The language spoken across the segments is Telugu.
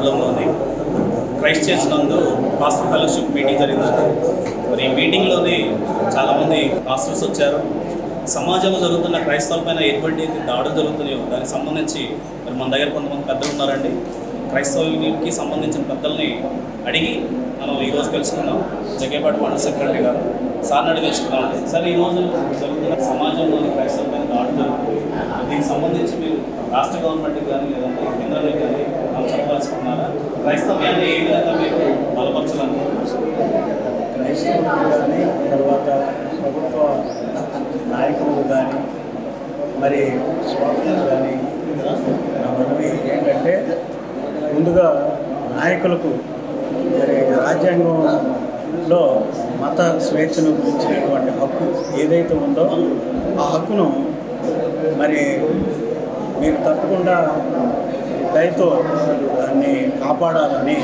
మండలంలోని క్రైస్ట్ చర్చ్ నందు పాస్టర్ ఫెలోషిప్ మీటింగ్ జరిగిందండి. మరి ఈ మీటింగ్లోని చాలామంది పాస్టర్స్ వచ్చారు. సమాజంలో జరుగుతున్న క్రైస్తవులపైన ఎటువంటి దాడులు జరుగుతున్నాయో దానికి సంబంధించి మరి మన దగ్గర కొంతమంది పెద్దలు ఉన్నారండి. క్రైస్తవులకి సంబంధించిన పెద్దల్ని అడిగి మనం ఈరోజు తెలుసుకున్నాం. జగ్గేపాటి మండల సెక్రటరీ గారు సార్ని అడిగి తెలుసుకున్నామండి. సార్, ఈరోజు జరుగుతున్న సమాజంలోని క్రైస్తవులపైన దాడులు జరుగుతుంది. దీనికి సంబంధించి మీరు రాష్ట్ర గవర్నమెంట్కి కానీ లేదంటే కేంద్రానికి కానీ మనం చెప్పాల్సుకున్నారా? క్రైస్తవ్యాన్ని ఏ విధంగా మీరు బలపరచాలనుకుంటున్నారు? క్రైస్తవులు కానీ తర్వాత ప్రభుత్వ నాయకులు కానీ మరి స్వాతంత్రులు కానీ నా మనవి ఏంటంటే, ముందుగా నాయకులకు మరి రాజ్యాంగంలో మత స్వేచ్ఛను గురించినటువంటి హక్కు ఏదైతే ఉందో ఆ హక్కును మరి మీరు తప్పకుండా దయతో దాన్ని కాపాడాలని,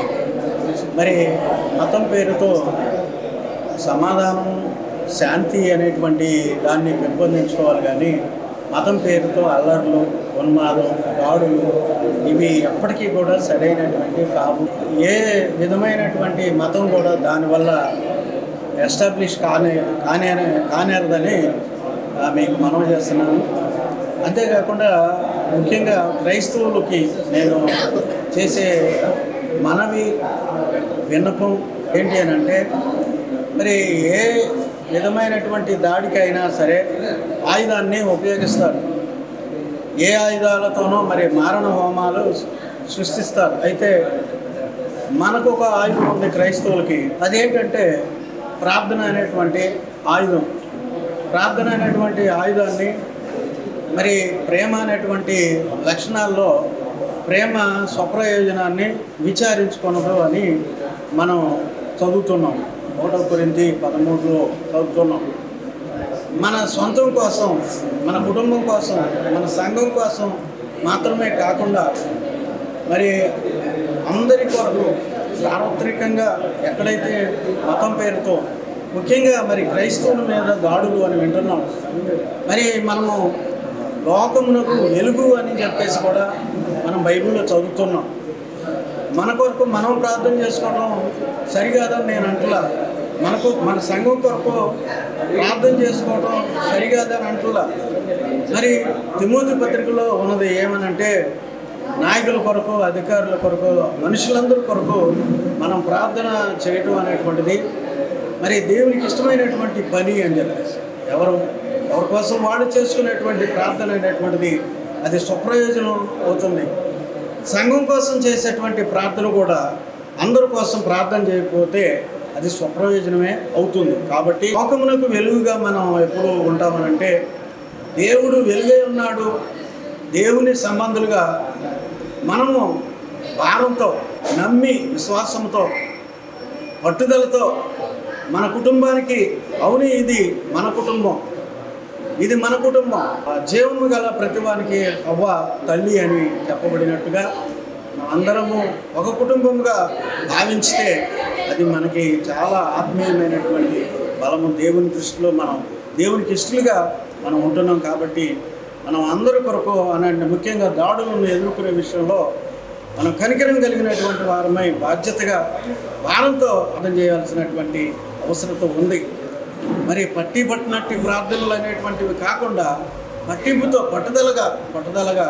మరి మతం పేరుతో సమాధానం శాంతి అనేటువంటి దాన్ని పెంపొందించుకోవాలి. కానీ మతం పేరుతో అల్లర్లు, ఉన్మాదం, దాడులు ఇవి ఎప్పటికీ కూడా సరైనటువంటి కావు. ఏ విధమైనటువంటి మతం కూడా దానివల్ల ఎస్టాబ్లిష్ కానేరదని మీకు మనవి చేస్తున్నాను. అంతేకాకుండా ముఖ్యంగా క్రైస్తవులకి నేను చేసే మనవి విన్నపం ఏంటి అని అంటే, మరి ఏ విధమైనటువంటి దాడికైనా సరే ఆయుధాన్ని ఉపయోగిస్తారు. ఏ ఆయుధాలతోనో మరి మారణ హోమాలు సృష్టిస్తారు. అయితే మనకు ఒక ఆయుధం ఉంది క్రైస్తవులకి. అదేంటంటే ప్రార్థన అనేటువంటి ఆయుధం. ప్రార్థన అనేటువంటి ఆయుధాన్ని మరి ప్రేమ అనేటువంటి లక్షణాల్లో ప్రేమ స్వప్రయోజనాన్ని విచారించుకొనదు అని మనం చదువుతున్నాం. 1 కొరింథీ 13లో చదువుతున్నాం. మన సొంతం కోసం, మన కుటుంబం కోసం, మన సంఘం కోసం మాత్రమే కాకుండా మరి అందరి కొరకు సార్వత్రికంగా ఎక్కడైతే మతం పేరుతో ముఖ్యంగా మరి క్రైస్తవుల మీద దాడులు అని వింటున్నాం. మరి మనము లోకమునకు వెలుగు అని చెప్పేసి కూడా మనం బైబిల్లో చదువుతున్నాం. మన కొరకు మనం ప్రార్థన చేసుకోవడం సరికాదని నేను అంటున్నా. మన సంఘం కొరకు ప్రార్థన చేసుకోవడం సరికాదని అంటున్నా. మరి తిమోతి పత్రికలో ఉన్నది ఏమనంటే, నాయకుల కొరకు, అధికారుల కొరకు, మనుషులందరి కొరకు మనం ప్రార్థన చేయటం అనేటువంటిది మరి దేవునికి ఇష్టమైనటువంటి పని అని చెప్పేసి ఎవరి కోసం వాళ్ళు చేసుకునేటువంటి ప్రార్థన అనేటువంటిది అది స్వప్రయోజనం అవుతుంది. సంఘం కోసం చేసేటువంటి ప్రార్థన కూడా అందరి కోసం ప్రార్థన చేయకపోతే అది స్వప్రయోజనమే అవుతుంది. కాబట్టి లోకమునకు వెలుగుగా మనం ఎప్పుడు ఉంటామనంటే, దేవుడు వెలుగే ఉన్నాడు. దేవుని సంబంధులుగా మనము భారంతో, నమ్మి, విశ్వాసంతో, పట్టుదలతో మన కుటుంబానికి, అవును ఇది మన కుటుంబం, ఇది మన కుటుంబం, జీవము గల ప్రతివానికి అవ్వ తల్లి అని చెప్పబడినట్టుగా అందరము ఒక కుటుంబంగా భావించితే అది మనకి చాలా ఆత్మీయమైనటువంటి బలము. దేవుని దృష్టిలో మనం దేవునికి ఇష్టలుగా మనం ఉంటున్నాం. కాబట్టి మనం అందరి కొరకు అనంటే ముఖ్యంగా దాడులను ఎదుర్కొనే విషయంలో మనం కనికరం కలిగినటువంటి వారమై బాధ్యతగా వారంతో అర్థం చేయాల్సినటువంటి అవసరత ఉంది. మరి పట్టినట్టు ప్రార్థనలు అనేటువంటివి కాకుండా పట్టింపుతో పట్టుదలగా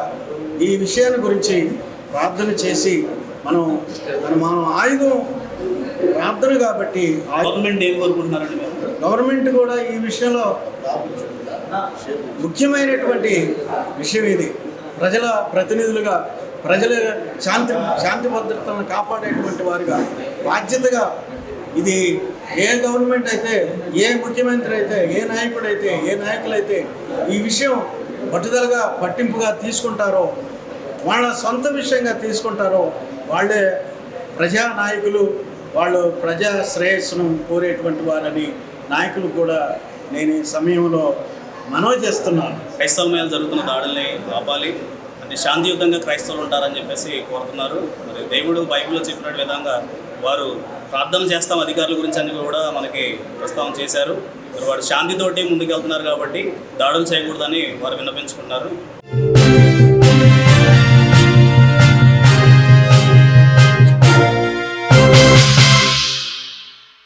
ఈ విషయాన్ని గురించి ప్రార్థన చేసి మనం ఆయుధం ప్రార్థన. కాబట్టి గవర్నమెంట్ ఏం కోరుకుంటున్నారండి? గవర్నమెంట్ కూడా ఈ విషయంలో ముఖ్యమైనటువంటి విషయం ఇది. ప్రజల ప్రతినిధులుగా, ప్రజల శాంతి భద్రతలను కాపాడేటువంటి వారిగా బాధ్యతగా ఇది ఏ గవర్నమెంట్ అయితే, ఏ ముఖ్యమంత్రి అయితే, ఏ నాయకులైతే ఈ విషయం పట్టుదలగా పట్టింపుగా తీసుకుంటారో, వాళ్ళ సొంత విషయంగా తీసుకుంటారో వాళ్ళే ప్రజానాయకులు, వాళ్ళు ప్రజా శ్రేయస్సును కోరేటువంటి వారని నాయకులు కూడా నేను ఈ సమయంలో మనవి చేస్తున్నాను. క్రైస్తవుల మీద జరుగుతున్న దాడుల్ని ఆపాలి అంటే శాంతియుతంగా క్రైస్తవులు ఉంటారని చెప్పేసి కోరుతున్నారు. మరి దేవుడు బైబిల్లో చెప్పిన విధంగా వారు ప్రార్థన చేస్తాం అధికారుల గురించి అని కూడా మనకి ప్రస్తావన చేశారు. మరి వారు శాంతితోటి ముందుకు వెళ్తున్నారు కాబట్టి దాడులు చేయకూడదని వారు విన్నపించుకున్నారు.